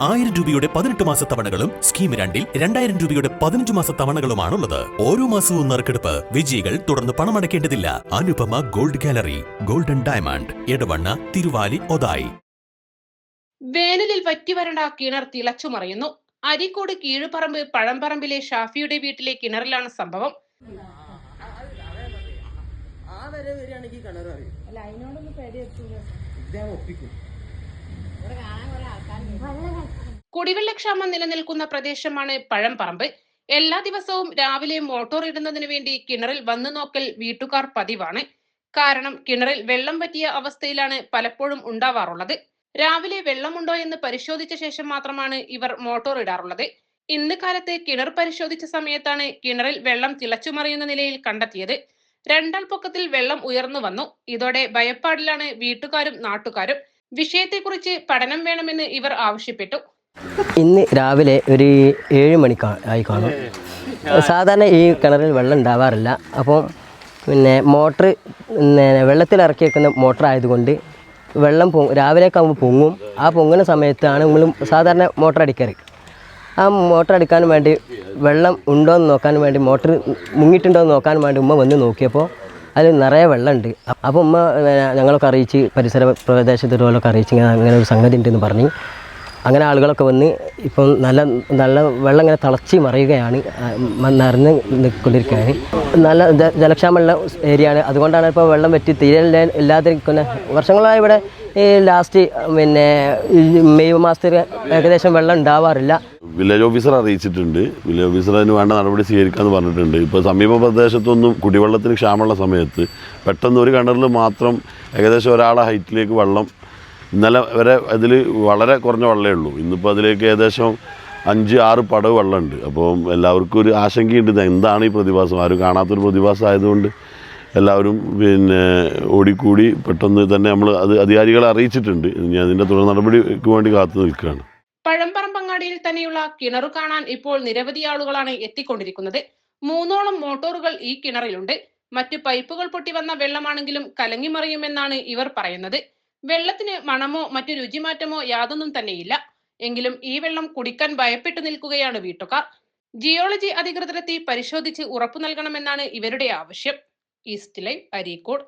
1000 രൂപയുടെ 18 മാസ തവണകളും സ്കീം 2-ൽ 2000 രൂപയുടെ 15 മാസ തവണകളുമാണുള്ളത്. ഓരോ മാസവും നറുക്കെടുപ്പ്. വിജയികൾ തുടർന്ന് പണമടയ്ക്കേണ്ടതില്ല. Anupama gold gallery, golden diamond, Edavanna, Thiruvali, Othayi. വേനലിൽ വറ്റിവരണ്ട കിണർ തിളച്ചുമറിയുന്നു. അരീക്കോട് കീഴുപറമ്പ് പഴംപറമ്പിലെ ഷാഫിയുടെ വീട്ടിലെ കിണറിലാണ് സംഭവം. കുടിവെള്ളക്ഷാമം നിലനിൽക്കുന്ന പ്രദേശമാണ് പഴംപറമ്പ്. എല്ലാ ദിവസവും രാവിലെ മോട്ടോർ ഇടുന്നതിന് വേണ്ടി കിണറിൽ വന്നു നോക്കൽ വീട്ടുകാർ പതിവാണ്. കാരണം കിണറിൽ വെള്ളം വറ്റിയ അവസ്ഥയിലാണ് പലപ്പോഴും ഉണ്ടാവാറുള്ളത്. രാവിലെ വെള്ളമുണ്ടോ എന്ന് പരിശോധിച്ച ശേഷം മാത്രമാണ് ഇവർ മോട്ടോർ ഇടാറുള്ളത്. ഇന്ന് കാലത്ത് കിണർ പരിശോധിച്ച സമയത്താണ് കിണറിൽ വെള്ളം തിളച്ചുമറിയുന്ന നിലയിൽ കണ്ടെത്തിയത്. രണ്ടാൾ പൊക്കത്തിൽ വെള്ളം ഉയർന്നു വന്നു. ഇതോടെ ഭയപ്പാടിലാണ് വീട്ടുകാരും നാട്ടുകാരും. വിഷയത്തെക്കുറിച്ച് പഠനം വേണമെന്ന് ഇവർ ആവശ്യപ്പെട്ടു. ഇന്ന് രാവിലെ ഒരു 7 മണിക്കായി കാണും. സാധാരണ ഈ കിണറിൽ വെള്ളം ഉണ്ടാവാറില്ല. അപ്പോൾ മോട്ടർ വെള്ളത്തിലിറക്കി വെക്കുന്ന മോട്ടർ ആയതുകൊണ്ട് വെള്ളം രാവിലെയൊക്കെ ആകുമ്പോൾ പൊങ്ങും. ആ പൊങ്ങുന്ന സമയത്താണ് നമ്മൾ സാധാരണ മോട്ടർ അടിക്കാറ്. ആ മോട്ടർ അടിക്കാൻ വേണ്ടി വെള്ളം ഉണ്ടോ എന്ന് നോക്കാൻ വേണ്ടി മോട്ടർ മുങ്ങിയിട്ടുണ്ടോ എന്ന് നോക്കാൻ വേണ്ടി ഉമ്മ വന്ന് നോക്കിയപ്പോൾ അതിൽ നിറയെ വെള്ളമുണ്ട്. അപ്പോൾ ഉമ്മ ഞങ്ങളൊക്കെ അറിയിച്ച് പരിസര പ്രദേശത്തുള്ളവരൊക്കെ അറിയിച്ച് അങ്ങനെ ഒരു സംഗതി ഉണ്ടെന്ന് പറഞ്ഞ് അങ്ങനെ ആളുകളൊക്കെ വന്ന് ഇപ്പം നല്ല വെള്ളം ഇങ്ങനെ തിളച്ച് മറിയുകയാണ്, നിറഞ്ഞ് നിൽക്കൊണ്ടിരിക്കുകയാണ്. നല്ല ജലക്ഷാമമുള്ള ഏരിയയാണ്. അതുകൊണ്ടാണ് ഇപ്പോൾ വെള്ളം വറ്റി തീരെ ഇല്ലാതിരിക്കുന്ന വർഷങ്ങളായി ഇവിടെ ഈ ലാസ്റ്റ് മെയ് മാസത്തിൽ ഏകദേശം വെള്ളം ഉണ്ടാവാറില്ല. വില്ലേജ് ഓഫീസർ അറിയിച്ചിട്ടുണ്ട്. വില്ലേജ് ഓഫീസർ അതിന് വേണ്ട നടപടി സ്വീകരിക്കാമെന്ന് പറഞ്ഞിട്ടുണ്ട്. ഇപ്പോൾ സമീപ പ്രദേശത്തൊന്നും കുടിവെള്ളത്തിന് ക്ഷാമമുള്ള സമയത്ത് പെട്ടെന്ന് ഒരു കിണറിൽ മാത്രം ഏകദേശം ഒരാളെ ഹൈറ്റിലേക്ക് വെള്ളം ഇന്നലെ വരെ അതിൽ വളരെ കുറഞ്ഞ വെള്ളമേ ഉള്ളൂ. ഇന്നിപ്പോൾ അതിലേക്ക് ഏകദേശം 5-6 പടവ് വെള്ളമുണ്ട്. അപ്പോൾ എല്ലാവർക്കും ഒരു ആശങ്കയുണ്ട്, എന്താണ് ഈ പ്രതിഭാസം, ആരും കാണാത്തൊരു പ്രതിഭാസം ആയതുകൊണ്ട് എല്ലാവരും ഓടിക്കൂടി പെട്ടെന്ന് തന്നെ നമ്മൾ അത് അധികാരികളെ അറിയിച്ചിട്ടുണ്ട്. ഇനി അതിൻ്റെ തുടർ നടപടിക്ക് വേണ്ടി കാത്തു നിൽക്കുകയാണ്. പഴംപറമ്പങ്ങാടിയിൽ തന്നെയുള്ള കിണറു കാണാൻ ഇപ്പോൾ നിരവധി ആളുകളാണ് എത്തിക്കൊണ്ടിരിക്കുന്നത്. 3ഓളം മോട്ടോറുകൾ ഈ കിണറിലുണ്ട്. മറ്റു പൈപ്പുകൾ പൊട്ടി വന്ന വെള്ളമാണെങ്കിലും കലങ്ങിമറിയുമെന്നാണ് ഇവർ പറയുന്നത്. വെള്ളത്തിന് മണമോ മറ്റു രുചിമാറ്റമോ യാതൊന്നും തന്നെയില്ല. എങ്കിലും ഈ വെള്ളം കുടിക്കാൻ ഭയപ്പെട്ടു നിൽക്കുകയാണ് വീട്ടുകാർ. ജിയോളജി അധികൃതരെത്തി പരിശോധിച്ച് ഉറപ്പു നൽകണമെന്നാണ് ഇവരുടെ ആവശ്യം. East live, Areekode.